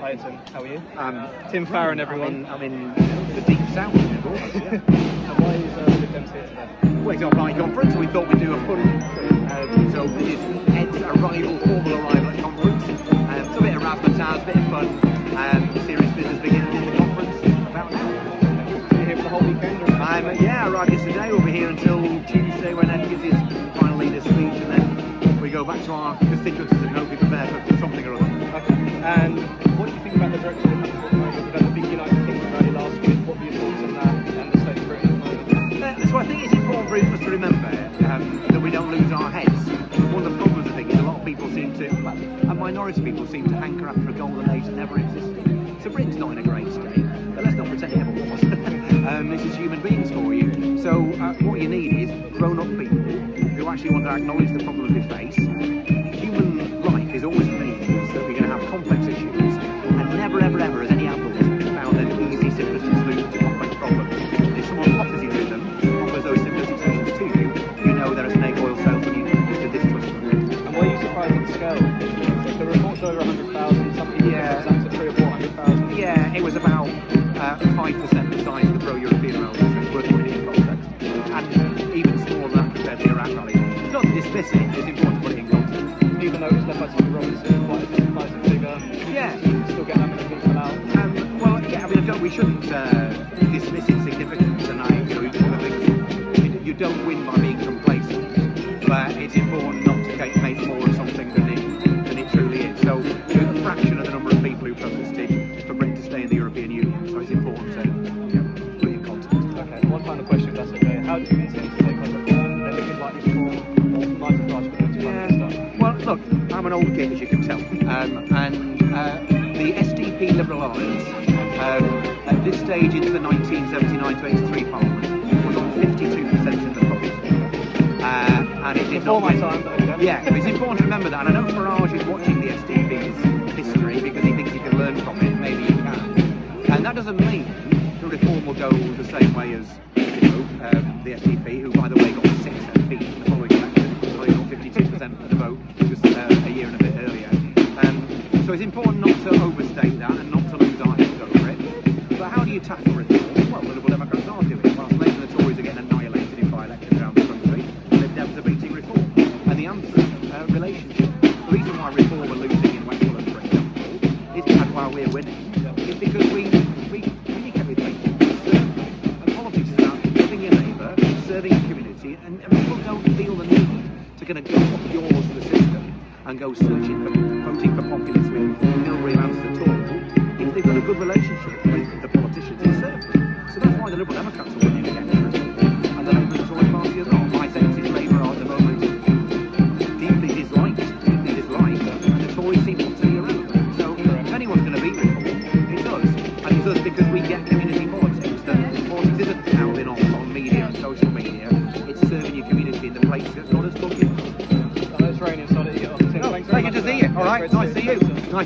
Hi Tim, how are you? Tim Farron, everyone. I'm in the deep south of almost, yeah. And why is Lib Dems here today? Well, it's our flying conference, so we thought we'd do a fun so this is Ed's formal arrival at conference. So a bit of razzmatazz, a bit of fun, serious business beginning in the conference about now. You're here for the whole weekend? Or yeah, I arrived yesterday. We'll be here until Tuesday when Ed gives his final leader speech, and then we go back to our constituencies and hopefully prepare for something or other. Okay. And what do you think about the direction of the country at the moment? We've had the big United Kingdom rally last week. What are your thoughts on that and the state of Britain at the moment? So I think it's important for us to remember that we don't lose our heads. One of the problems, I think, is a lot of people seem to, a minority of people seem to hanker after a golden age that never existed. So Britain's not in a great state, but let's not pretend it ever was. This is human beings for you. So what you need is grown-up people who actually want to acknowledge the problems we face. Human life is always means that we're going to have complex issues, and never, ever, ever has any outlook found an easy, simplistic solution to complex problems. And if someone offers you to them, offers those simplistic solutions to you, you know they're a snake oil salesman. You can distrust them. And were you surprised at the scale? If the report's over 100,000, some people think it's up to 300,000 or 400,000. Yeah, it was about 5% the size of the pro-European rally, so it's worth putting it in context. And even smaller than that compared to the Iraq rally. It's not to dismiss it, it's important to put it in context. Even though it's led by Tim Farron, quite a decisive figure, yeah, you can still get that many people out. Well, yeah, I mean, we shouldn't dismiss its significance, and you don't win by being complacent, but it's important not to make more of something than it truly is. So, a fraction of the number of people who protested for Britain to stay in the European Union, so it's important to put it in context. Okay, one final question, if that's okay. How do you intend to take on reform? They're looking like reform, or might have started to stuff. Well, look, I'm an old git, as you can tell, and the SDP Liberal Alliance, at this stage into the 1979-83 Parliament, was on 52% in the polls. And it did Before not my time, but okay. Yeah, it's important to remember that, and I know Farage is watching the SDP's history because he thinks he can learn from it, maybe he can. And that doesn't mean the reform will go the same way as the SDP, who, by the way, got 6 MPs in the following election, so they got 52% of the vote just a year and a bit earlier. So it's important not to overstate that and not to lose our heads over it. But how do you tackle reform? Well, the Liberal Democrats are doing it. Whilst Labour and the Tories are getting annihilated in by-elections around the country, the Lib Dems are beating reform. And the answer, relationship. The reason why reform are losing in Westmoreland, for example, is while we're winning, is because we communicate with people. And politics is about loving your neighbour, serving your community, and people don't feel the need to kind of go up yours to the system and go searching for voting for populists with no real answers at all. If they've got a good relationship with the politicians, it serves them. So that's why the Liberal Democrats are winning again, and the Labour and Tory party as well. My sense is Labour are at the moment deeply disliked, and the Tories seem utterly irrelevant. So if anyone's going to beat reform, it's us. And it's us because we get community politics. That politics isn't howling on media and social media. It's serving your community in the place that God has put you. It's raining, so I'll let you get off. Tim, thanks very much. Pleasure to see you. All right, nice to see you. Nice to see you.